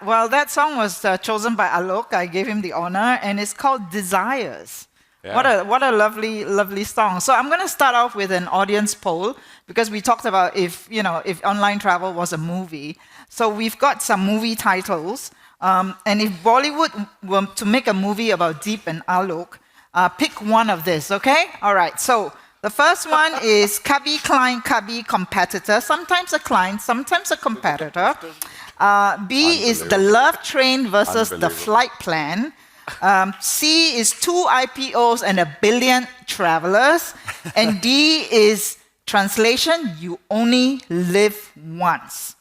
well, that song was chosen by Alok. I gave him the honor, and it's called Desires. Yeah. What a lovely, lovely song. So I'm going to start off with an audience poll because we talked about if online travel was a movie. So we've got some movie titles. And if Bollywood were to make a movie about Deep and Alok, pick one of this, okay? All right, so the first one is Kabhi Client, Kabhi Competitor. Sometimes a client, sometimes a competitor. B is the love train versus the flight plan. C is 2 IPOs and 1 billion travelers. And D is translation, you only live once.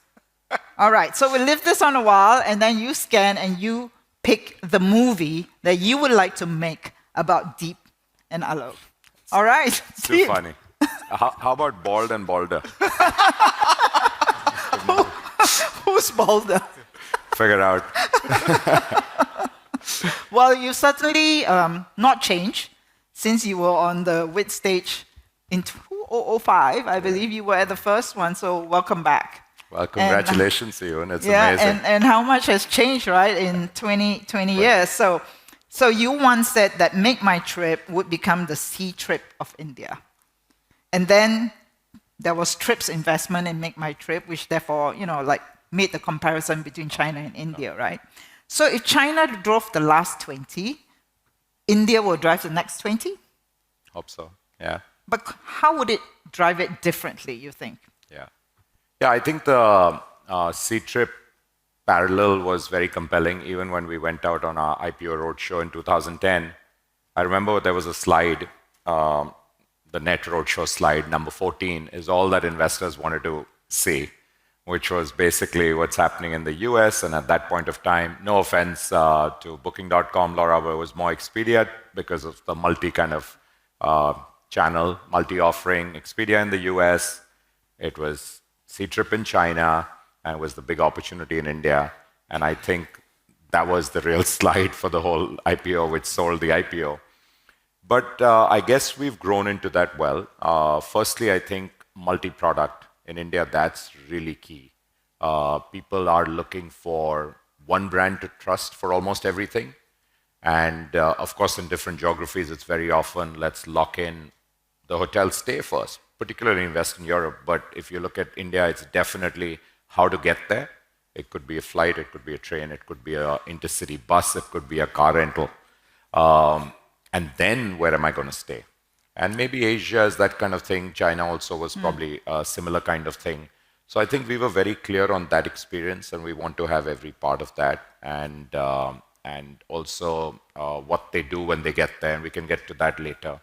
All right, so we'll leave this on a while, and then you scan and you pick the movie that you would like to make about Deep and Alok. All right. Too funny. How about Bald and Balder? Who's bolder? Figure out. Well, you certainly not changed since you were on the WIT stage in 2005. I believe you were at the first one, so welcome back. Well, congratulations to you, and it's amazing. And how much has changed, right, in 20 years. So you once said that Make My Trip would become the Sea Trip of India. And then there was TRIPS investment in Make My Trip, which therefore, made the comparison between China and India, right? So if China drove the last 20, India will drive the next 20? Hope so, yeah. But how would it drive it differently, you think? Yeah, I think the Sea Trip parallel was very compelling. Even when we went out on our IPO roadshow in 2010, I remember there was a slide, the Net Roadshow slide, number 14, is all that investors wanted to see, which was basically what's happening in the US. And at that point of time, no offense to Booking.com, Laura, but it was more Expedia because of the multi-channel, multi-offering. Expedia in the US, it was Sea Trip in China, and it was the big opportunity in India. And I think that was the real slide for the whole IPO, which sold the IPO. But I guess we've grown into that well. Firstly, I think multi-product in India, that's really key. People are looking for one brand to trust for almost everything. And of course, in different geographies, it's very often, let's lock in the hotel stay first, particularly in Western Europe. But if you look at India, it's definitely how to get there. It could be a flight, it could be a train, it could be an intercity bus, it could be a car rental. And then where am I going to stay? And maybe Asia is that kind of thing. China also was probably a similar kind of thing. So I think we were very clear on that experience, and we want to have every part of that, and also what they do when they get there, and we can get to that later.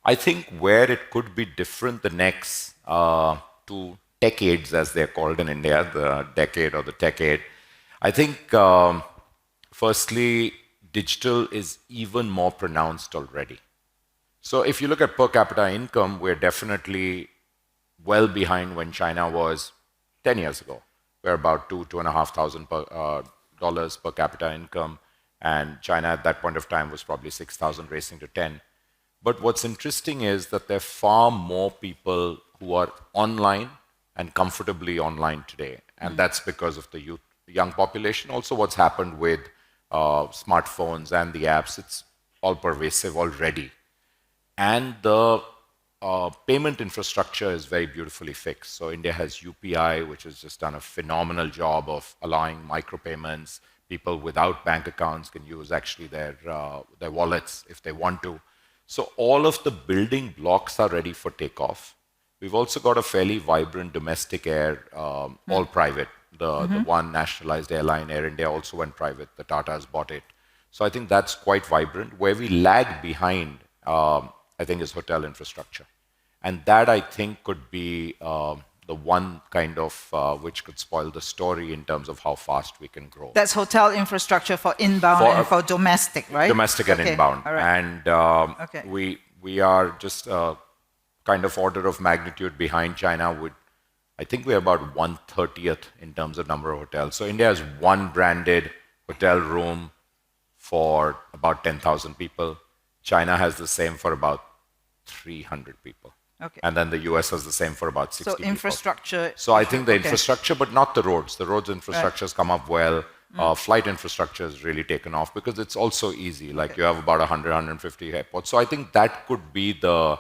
I think where it could be different the next 2 decades, as they're called in India, the decade or the decade, I think firstly, digital is even more pronounced already. So if you look at per capita income, we're definitely well behind when China was 10 years ago. We're about $2,500 per capita income, and China at that point of time was probably 6,000 racing to 10. But what's interesting is that there are far more people who are online and comfortably online today. And that's because of the young population. Also what's happened with smartphones and the apps, it's all pervasive already. And the payment infrastructure is very beautifully fixed. So India has UPI, which has just done a phenomenal job of allowing micropayments. People without bank accounts can use actually their wallets if they want to. So all of the building blocks are ready for takeoff. We've also got a fairly vibrant domestic air, all private. The one nationalized airline, Air India, also went private. The Tatas bought it. So I think that's quite vibrant. Where we lag behind, I think, is hotel infrastructure. And that, I think, could be the one kind of which could spoil the story in terms of how fast we can grow. That's hotel infrastructure for inbound and for domestic, right? Domestic and inbound. All right. And we are just kind of order of magnitude behind China. I think we're about 1/30th in terms of number of hotels. So India has one branded hotel room for about 10,000 people. China has the same for about 300 people. Okay. And then the US has the same for about 60 So people. infrastructure. So I think the infrastructure, but not the roads. The roads infrastructure has come up well. flight infrastructure has really taken off because it's also easy. Like you have about 100, 150 airports. So I think that could be the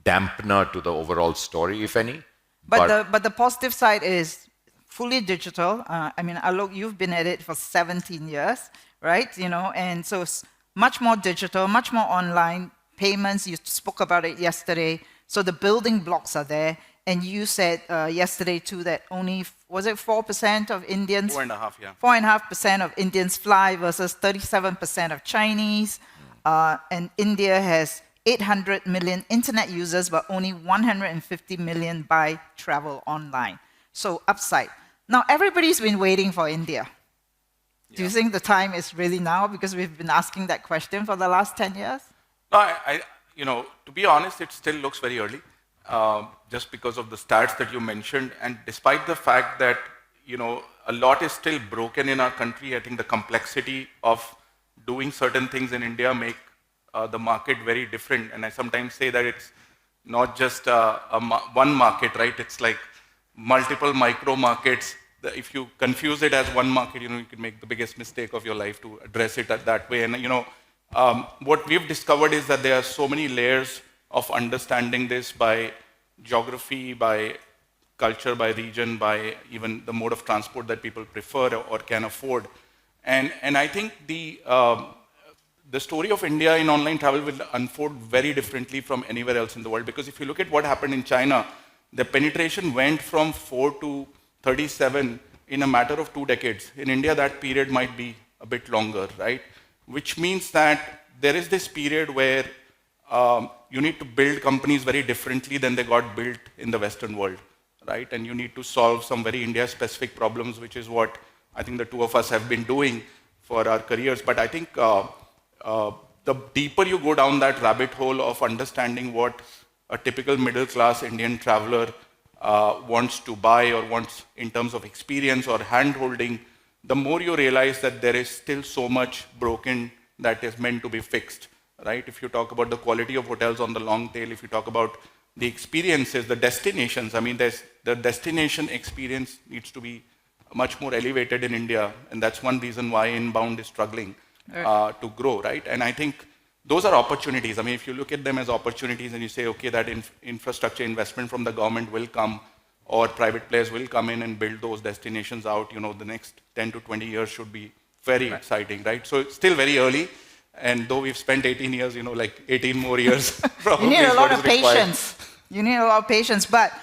dampener to the overall story, if any. But the positive side is fully digital. I mean, Alok, you've been at it for 17 years, right? You know, and so it's much more digital, much more online payments. You spoke about it yesterday. So the building blocks are there. And you said yesterday too that only, was it 4% of Indians? 4.5%, yeah. 4.5% of Indians fly versus 37% of Chinese. And India has 800 million internet users, but only 150 million buy travel online. So upside. Now, everybody's been waiting for India. Do you think the time is really now? Because we've been asking that question for the last 10 years. No, you know, to be honest, it still looks very early, just because of the stats that you mentioned. And despite the fact that, you know, a lot is still broken in our country, I think the complexity of doing certain things in India make the market very different. And I sometimes say that it's not just one market, right? It's like multiple micro markets. If you confuse it as one market, you know, you can make the biggest mistake of your life to address it that way. And, you know, what we've discovered is that there are so many layers of understanding this by geography, by culture, by region, by even the mode of transport that people prefer or can afford. And I think the story of India in online travel will unfold very differently from anywhere else in the world. Because if you look at what happened in China, the penetration went from 4 to 37 in a matter of 2 decades. In India, that period might be a bit longer, right? Which means that there is this period where you need to build companies very differently than they got built in the Western world, right? And you need to solve some very India-specific problems, which is what I think the two of us have been doing for our careers. But I think the deeper you go down that rabbit hole of understanding what a typical middle-class Indian traveler wants to buy or wants in terms of experience or hand-holding, the more you realize that there is still so much broken that is meant to be fixed, right? If you talk about the quality of hotels on the long tail, if you talk about the experiences, the destinations, I mean, the destination experience needs to be much more elevated in India, and that's one reason why inbound is struggling to grow, right? And I think those are opportunities. I mean, if you look at them as opportunities and you say, okay, that infrastructure investment from the government will come, or private players will come in and build those destinations out, you know, the next 10 to 20 years should be very exciting, right? So it's still very early. And though we've spent 18 years, you know, like 18 more years. You need a lot of patience. You need a lot of patience. But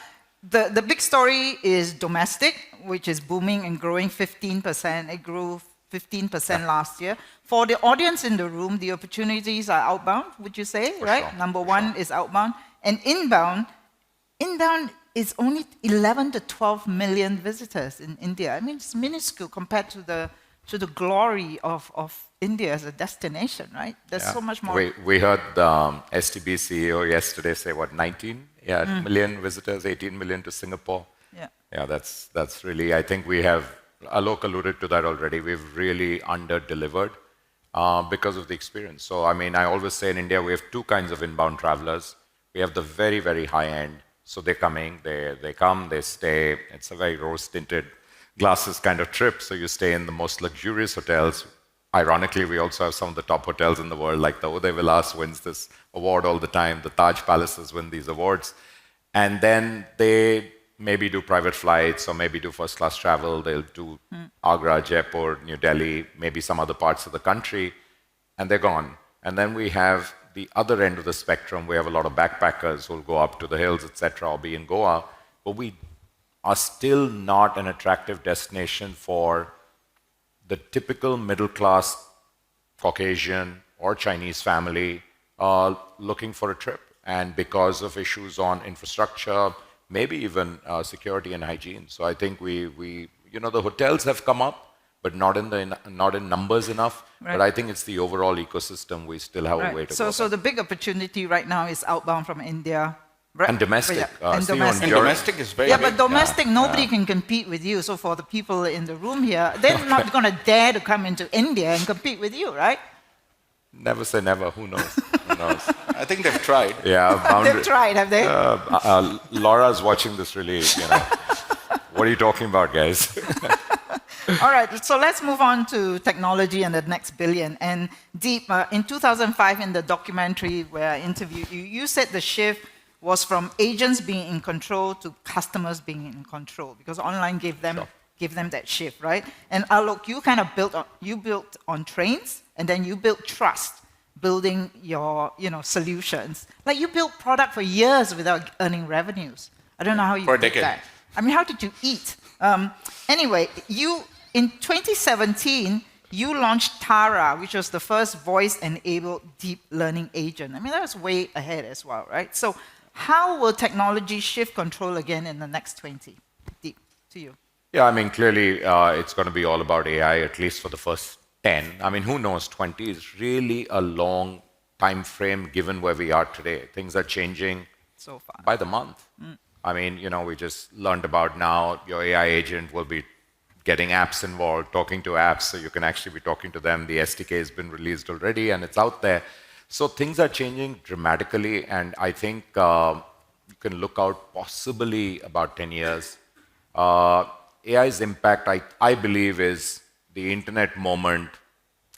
the big story is domestic, which is booming and growing 15%. It grew 15% last year. For the audience in the room, the opportunities are outbound, would you say, right? Sure. Number one is outbound. And inbound is only 11 to 12 million visitors in India. I mean, it's minuscule compared to the glory of India as a destination, right? There's so much more. We heard the STB CEO yesterday say, what, 19 million visitors, 18 million to Singapore. Yeah, that's really, I think we have, Alok alluded to that already, we've really under-delivered because of the experience. So, I mean, I always say in India, we have two kinds of inbound travelers. We have the very, very high end. So they're coming, they come, they stay. It's a very rose-tinted glasses kind of trip. So you stay in the most luxurious hotels. Ironically, we also have some of the top hotels in the world, like the Uday Vilas wins this award all the time. The Taj Palaces win these awards. And then they maybe do private flights or maybe do first-class travel. They'll do Agra, Jaipur, New Delhi, maybe some other parts of the country, and they're gone. And then we have the other end of the spectrum. We have a lot of backpackers who'll go up to the hills, etc., or be in Goa, but we are still not an attractive destination for the typical middle-class Caucasian or Chinese family looking for a trip. And because of issues on infrastructure, maybe even security and hygiene. So I think we you know, the hotels have come up, but not in numbers enough. Right. But I think it's the overall ecosystem. We still have a way to go. So the big opportunity right now is outbound from India. Right? And domestic. And domestic. Domestic is very big. But domestic, nobody can compete with you. So for the people in the room here, they're not going to dare to come into India and compete with you, right? Never say never. Who knows? Who knows? I think they've tried. Yeah, they've tried, have they? Laura's watching this really, you know. What are you talking about, guys? All right, so let's move on to technology and the next billion. And Deep, in 2005, in the documentary where I interviewed you, you said the shift was from agents being in control to customers being in control because online gave them that shift, right? And Alok, you kind of built on trains, and then you built trust, building your solutions. Like you built product for years without earning revenues. I don't know how you For a did decade. that. I mean, how did you eat? Anyway, in 2017, you launched Tara, which was the first voice-enabled deep learning agent. I mean, that was way ahead as well, right? So how will technology shift control again in the next 20? Deep, to you. Yeah, I mean, clearly it's going to be all about AI, at least for the first 10. I mean, who knows? 20 is really a long time frame given where we are today. Things are changing So far. by the month. I mean, we just learned about now your AI agent will be getting apps involved, talking to apps, so you can actually be talking to them. The SDK has been released already and it's out there. So things are changing dramatically, and I think you can look out possibly about 10 years. AI's impact, I believe, is the internet moment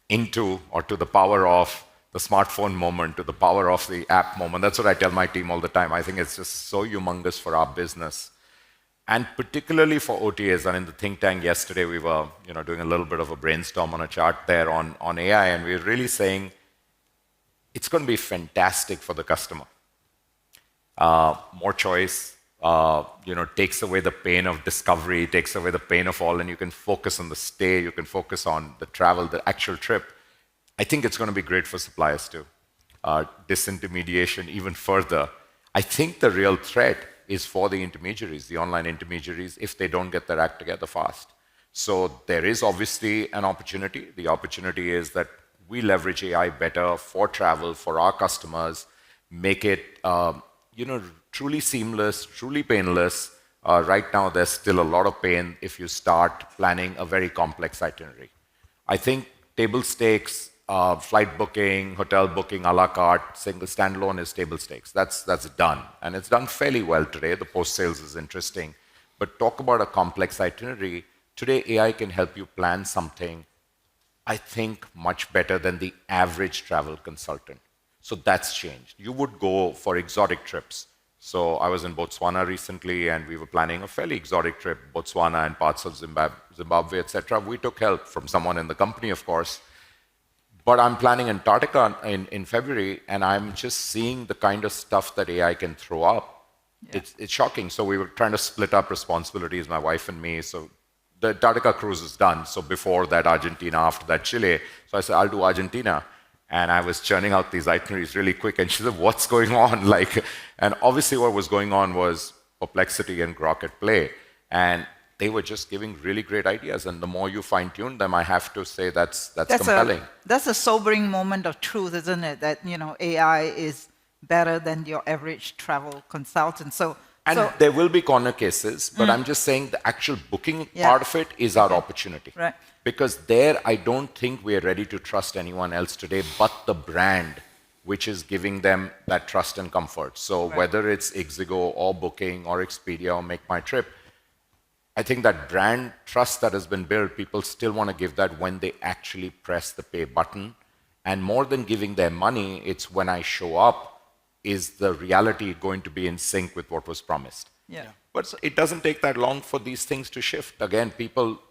into or to the power of the smartphone moment, to the power of the app moment. That's what I tell my team all the time. I think it's just so humongous for our business. And particularly for OTAs, and in the think tank yesterday, we were doing a little bit of a brainstorm on a chart there on AI, and we were really saying it's going to be fantastic for the customer. More choice, takes away the pain of discovery, takes away the pain of all, and you can focus on the stay, you can focus on the travel, the actual trip. I think it's going to be great for suppliers too. Disintermediation even further. I think the real threat is for the intermediaries, the online intermediaries, if they don't get their act together fast. So there is obviously an opportunity. The opportunity is that we leverage AI better for travel, for our customers, make it truly seamless, truly painless. Right now, there's still a lot of pain if you start planning a very complex itinerary. I think table stakes, flight booking, hotel booking, a la carte, single standalone is table stakes. That's done. And it's done fairly well today. The post-sales is interesting. But talk about a complex itinerary. Today, AI can help you plan something, I think, much better than the average travel consultant. So that's changed. You would go for exotic trips. So I was in Botswana recently, and we were planning a fairly exotic trip, Botswana and parts of Zimbabwe, etc. We took help from someone in the company, of course. But I'm planning Antarctica in February, and I'm just seeing the kind of stuff that AI can throw up. Yeah. It's shocking. So we were trying to split up responsibilities, my wife and me. So the Antarctica cruise is done. So before that, Argentina, after that, Chile. So I said, I'll do Argentina. And I was churning out these itineraries really quick. And she said, what's going on? And obviously what was going on was Perplexity and Grok at play. And they were just giving really great ideas. And the more you fine-tune them, I have to say that's compelling. That's a sobering moment of truth, isn't it? That, AI is better than your average travel consultant. So there will be corner cases, but I'm just saying the actual booking part of it is our opportunity. Right. Because there, I don't think we're ready to trust anyone else today but the brand, which is giving them that trust and comfort. So whether it's Ixigo or Booking or Expedia or Make My Trip, I think that brand trust that has been built, people still want to give that when they actually press the pay button. And more than giving their money, it's when I show up, is the reality going to be in sync with what was promised? Yeah. But it doesn't take that long for these things to shift. Again,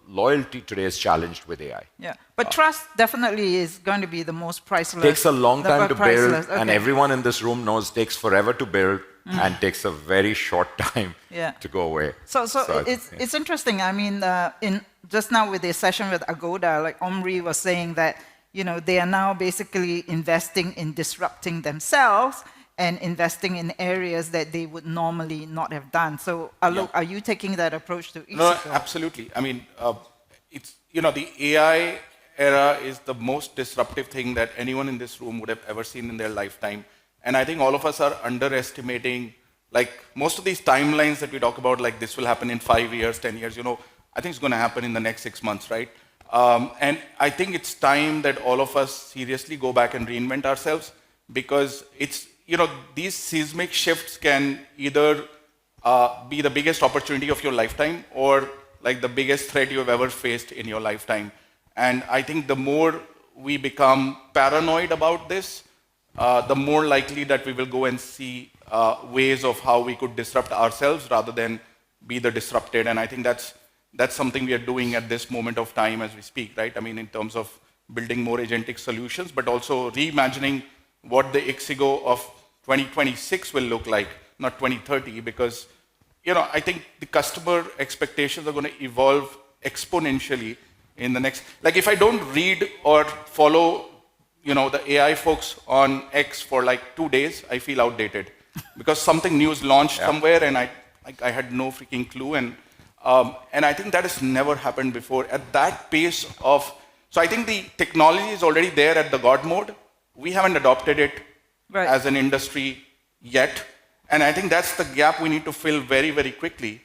loyalty today is challenged with AI. Yeah, but trust definitely is going to be the most priceless. Takes a long time to build, okay. And everyone in this room knows takes forever to build and takes a very short time to go away. So it's interesting. I mean, just now with the session with Agoda, like Omri was saying that, they are now basically investing in disrupting themselves and investing in areas that they would normally not have done. So, Alok, are you taking that approach to Ixigo? No, absolutely. I mean, it's the AI era is the most disruptive thing that anyone in this room would have ever seen in their lifetime. And I think all of us are underestimating, like most of these timelines that we talk about, like this will happen in 5 years, 10 years, I think it's going to happen in the next 6 months, right? And I think it's time that all of us seriously go back and reinvent ourselves, because it's, these seismic shifts can either be the biggest opportunity of your lifetime, or like the biggest threat you have ever faced in your lifetime. And I think the more we become paranoid about this, the more likely that we will go and see ways of how we could disrupt ourselves rather than be the disrupted. And I think that's something we are doing at this moment of time as we speak, right? I mean, in terms of building more agentic solutions, but also reimagining what the Ixigo of 2026 will look like, not 2030, because I think the customer expectations are going to evolve exponentially in the next. Like if I don't read or follow, the AI folks on X for like 2 days, I feel outdated because something new is launched somewhere and I had no freaking clue. And I think that has never happened before at that pace of. So I think the technology is already there at the God mode. We haven't adopted it as an industry yet. And I think that's the gap we need to fill very, very quickly,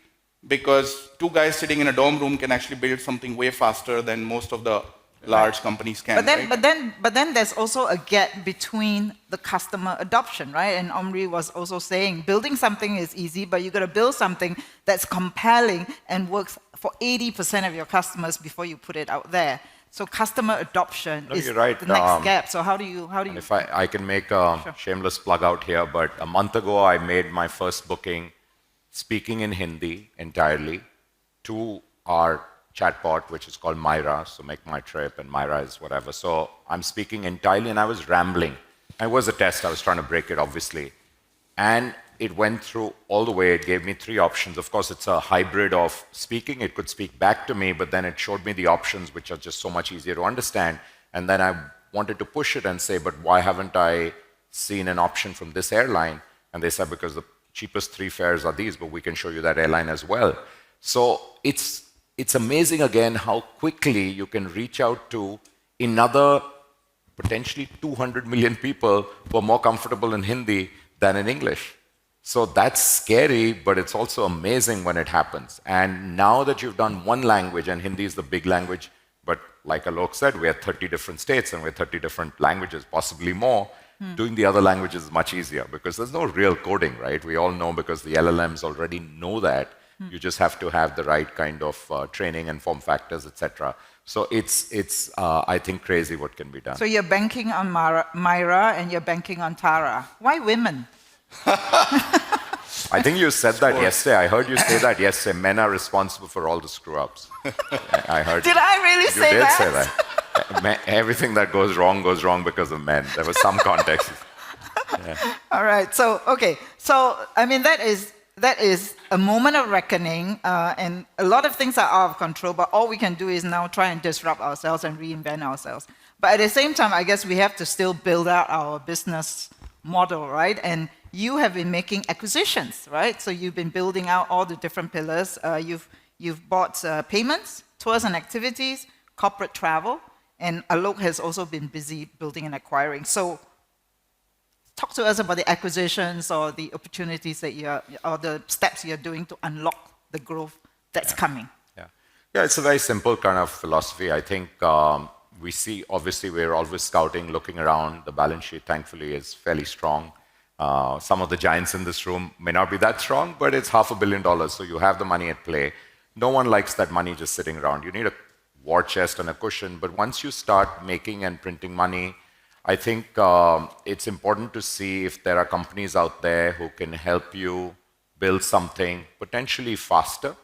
because 2 guys sitting in a dorm room can actually build something way faster than most of the large companies can. But then there's also a gap between the customer adoption, right? And Omri was also saying building something is easy, but you got to build something that's compelling and works for 80% of your customers before you put it out there. So customer adoption is the next gap. So how do you? If I can make a shameless plug out here, but a month ago I made my first booking speaking in Hindi entirely to our chatbot, which is called Myra. So Make My Trip and Myra is whatever. So I'm speaking entirely and I was rambling. It was a test. I was trying to break it, obviously. And it went through all the way. It gave me 3 options. Of course, it's a hybrid of speaking. It could speak back to me, but then it showed me the options, which are just so much easier to understand. And then I wanted to push it and say, but why haven't I seen an option from this airline? And they said, because the cheapest 3 fares are these, but we can show you that airline as well. So it's amazing, again, how quickly you can reach out to another potentially 200 million people who are more comfortable in Hindi than in English. So that's scary, but it's also amazing when it happens. And now that you've done one language, and Hindi is the big language, but like Alok said, we have 30 different states and we have 30 different languages, possibly more. Doing the other languages is much easier because there's no real coding, right? We all know because the LLMs already know that. You just have to have the right kind of training and form factors, etc. So it's I think, crazy what can be done. So you're banking on Myra and you're banking on Tara. Why women? I think you said that yesterday. I heard you say that yesterday. Men are responsible for all the screw-ups. I heard. Did I really say that? You did say that. Everything that goes wrong because of men. There was some context. Yeah. All right. So, okay. So, I mean, that is a moment of reckoning, and a lot of things are out of control, but all we can do is now try and disrupt ourselves and reinvent ourselves. But at the same time, I guess we have to still build out our business model, right? And you have been making acquisitions, right? So you've been building out all the different pillars. You've bought payments, tours and activities, corporate travel, and Alok has also been busy building and acquiring. So talk to us about the acquisitions or the opportunities that or the steps you're doing to unlock the growth that's coming. Yeah, it's a very simple kind of philosophy. I think we see, obviously, we're always scouting, looking around. The balance sheet, thankfully, is fairly strong. Some of the giants in this room may not be that strong, but it's $500 million, so you have the money at play. No one likes that money just sitting around. You need a war chest and a cushion, but once you start making and printing money, I think it's important to see if there are companies out there who can help you build something potentially faster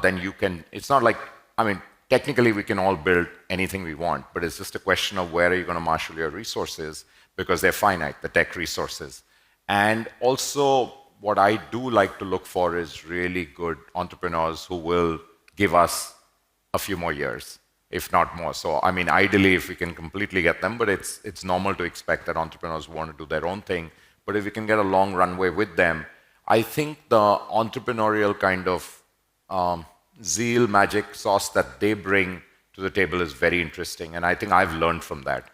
than you can. It's not like, I mean, technically we can all build anything we want, but it's just a question of where are you going to marshal your resources, because they're finite, the tech resources. And also what I do like to look for is really good entrepreneurs who will give us a few more years, if not more. So, I mean, ideally, if we can completely get them, but it's normal to expect that entrepreneurs want to do their own thing. But if we can get a long runway with them, I think the entrepreneurial kind of zeal, magic sauce that they bring to the table is very interesting. And I think I've learned from that.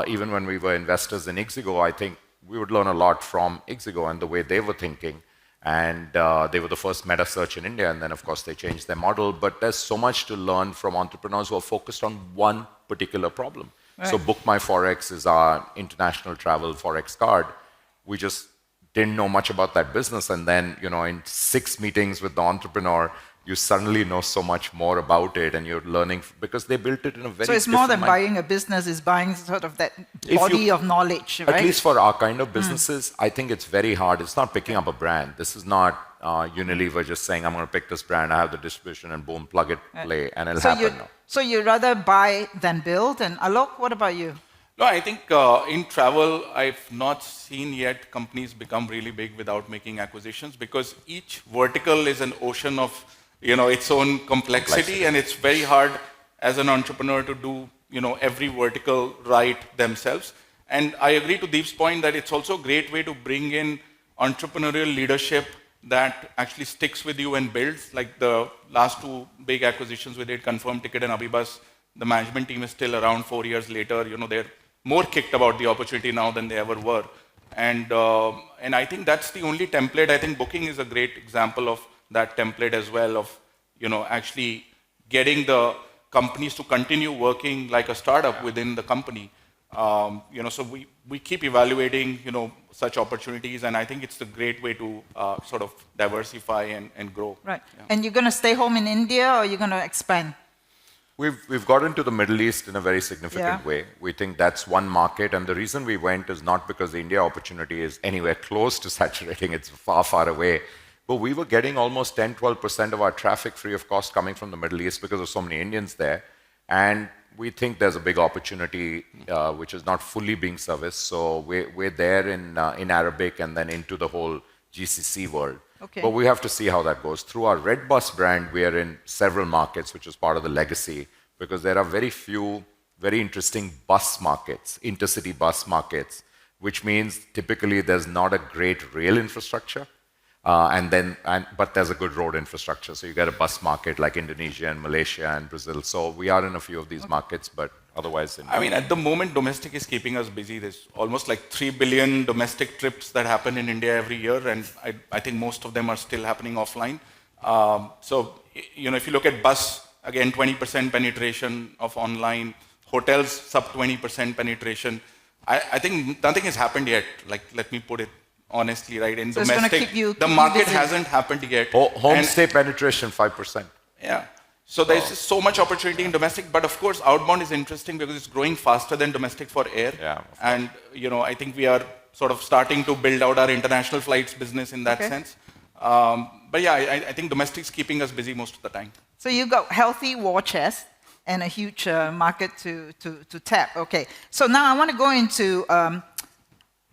Even when we were investors in Ixigo, I think we would learn a lot from Ixigo and the way they were thinking. And they were the first meta search in India, and then of course they changed their model. But there's so much to learn from entrepreneurs who are focused on one particular problem. Right. So Book My Forex is our international travel Forex card. We just didn't know much about that business, and then in 6 meetings with the entrepreneur, you suddenly know so much more about it, and you're learning because they built it in a very. So it's more than different buying a business; it's buying sort of that If body you- of knowledge, right? At least for our kind of businesses, I think it's very hard. It's not picking up a brand. This is not Unilever just saying, I'm going to pick this brand, I have the distribution, and boom, plug it, play, and it'll happen now. So you rather buy than build. And Alok, what about you? No, I think in travel, I've not seen yet companies become really big without making acquisitions because each vertical is an ocean of, its own complexity, and it's very hard as an entrepreneur to do, every vertical right themselves. And I agree to Deep's point that it's also a great way to bring in entrepreneurial leadership that actually sticks with you and builds. Like the last two big acquisitions we did, Confirm Ticket and Abhibus, the management team is still around 4 years later. They're more kicked about the opportunity now than they ever were. And I think that's the only template. I think Booking is a great example of that template as well, of actually getting the companies to continue working like a startup within the company. So we keep evaluating such opportunities, and I think it's a great way to sort of diversify and grow. Right. Yeah. And you're going to stay home in India, or you're going to expand? We've got into the Middle East in a very significant way. We think that's one market, and the reason we went is not because the India opportunity is anywhere close to saturating, it's far, far away. But we were getting almost 10-12% of our traffic free of cost coming from the Middle East because of so many Indians there. And we think there's a big opportunity which is not fully being serviced. So we're there in Arabic and then into the whole GCC world. Okay. But we have to see how that goes. Through our Red Bus brand, we are in several markets, which is part of the legacy, because there are very few very interesting bus markets, intercity bus markets, which means typically there's not a great rail infrastructure. But there's a good road infrastructure. So you get a bus market like Indonesia and Malaysia and Brazil. So we are in a few of these markets, but otherwise. At the moment, domestic is keeping us busy. There's almost like 3 billion domestic trips that happen in India every year, and I think most of them are still happening offline. If you look at bus, again, 20% penetration of online, hotels, sub 20% penetration. I think nothing has happened yet. Like, let me put it honestly, right? In so domestic, the market hasn't happened yet. Homestay penetration, 5%. Yeah. So there's just so much opportunity in domestic, but of course, outbound is interesting because it's growing faster than domestic for air. Yeah, and, I think we are sort of starting to build out our international flights business in that sense. But yeah, I think domestic is keeping us busy most of the time. So you got healthy war chest and a huge market to tap. Okay. So now I want to go into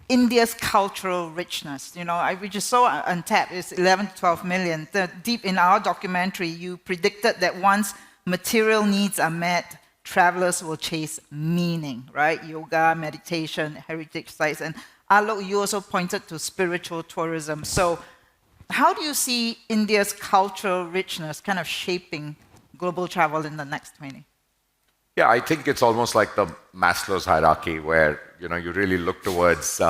India's cultural richness. We just saw Untapped, it's 11 to 12 million. Deep in our documentary, you predicted that once material needs are met, travelers will chase meaning, right? Yoga, meditation, heritage sites. And Alok, you also pointed to spiritual tourism. So how do you see India's cultural richness kind of shaping global travel in the next 20? Yeah, I think it's almost like the Maslow's hierarchy where, you really look towards,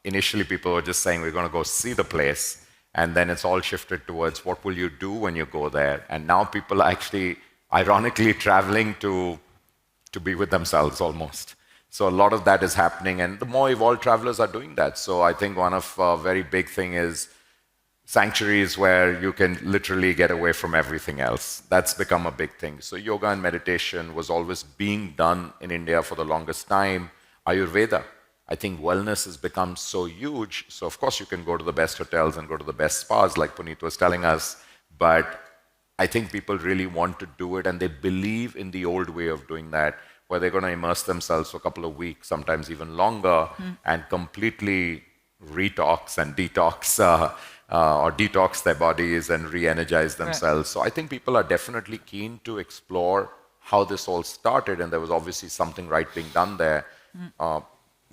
initially people were just saying, we're going to go see the place. And then it's all shifted towards what will you do when you go there? And now people are actually, ironically, traveling to be with themselves almost. So a lot of that is happening. And the more evolved travelers are doing that. So I think one of very big thing is sanctuaries where you can literally get away from everything else. That's become a big thing. So yoga and meditation was always being done in India for the longest time. Ayurveda, I think wellness has become so huge. So of course you can go to the best hotels and go to the best spas like Puneet was telling us. But I think people really want to do it and they believe in the old way of doing that, where they're going to immerse themselves for a couple of weeks, sometimes even longer, and completely retox and detox or detox their bodies and re-energize themselves. Right. So I think people are definitely keen to explore how this all started, and there was obviously something right being done there.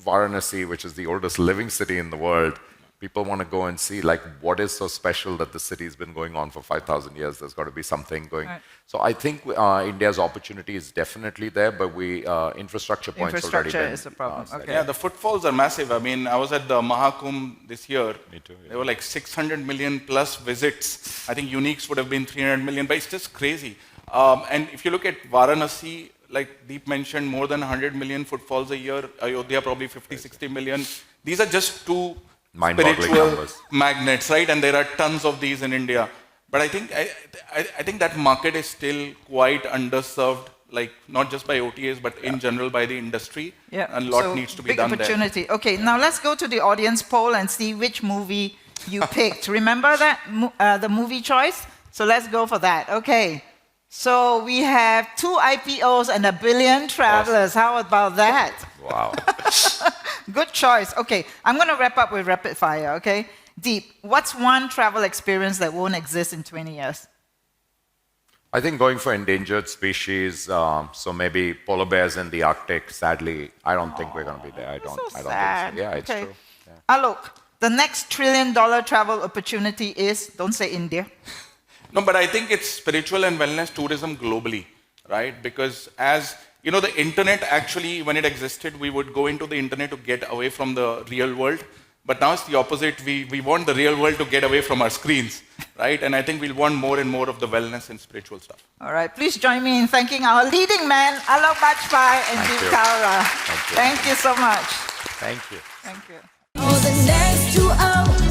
Varanasi, which is the oldest living city in the world, people want to go and see like what is so special that the city's been going on for 5,000 years. There's got to be something going. Right. So I think India's opportunity is definitely there, but infrastructure points already been. Is a problem. Okay. Yeah, the footfalls are massive. I mean, I was at the Mahakumbh this year. Me too. Yeah. There were like 600 million plus visits. I think uniques would have been 300 million, but it's just crazy. And if you look at Varanasi, like Deep mentioned, more than 100 million footfalls a year. Ayodhya probably 50, 60 million. These are just two spiritual magnets, right? And there are tons of these in India. But I think I think that market is still quite underserved, like not just by OTAs, but in general by the industry. Yeah. And a lot So, needs to be big done opportunity. Okay, now let's go to the audience poll and see which movie you picked. Remember that the movie choice? So let's go for that. Okay. So we have 2 IPOs and 1 billion travelers. How about that? Wow. Good choice. Okay, I'm going to wrap up with rapid fire, okay? Deep, what's one travel experience that won't exist in 20 years? I think going for endangered species, so maybe polar bears in the Arctic. Sadly, I don't think we're going to be there. I don't sad. think so. Yeah, it's Okay. true. Yeah. Alok, the next $1 trillion travel opportunity is, don't say India. No, but I think it's spiritual and wellness tourism globally, right? Because as you know, the internet actually, when it existed, we would go into the internet to get away from the real world. But now it's the opposite. We want the real world to get away from our screens, right? And I think we'll want more and more of the wellness and spiritual stuff. All right, please join me in thanking our leading man, Alok Bajpai and Thank Deep you. Kaura. Thank you. Thank you so much. Thank you. Thank you. For the next 2 hours.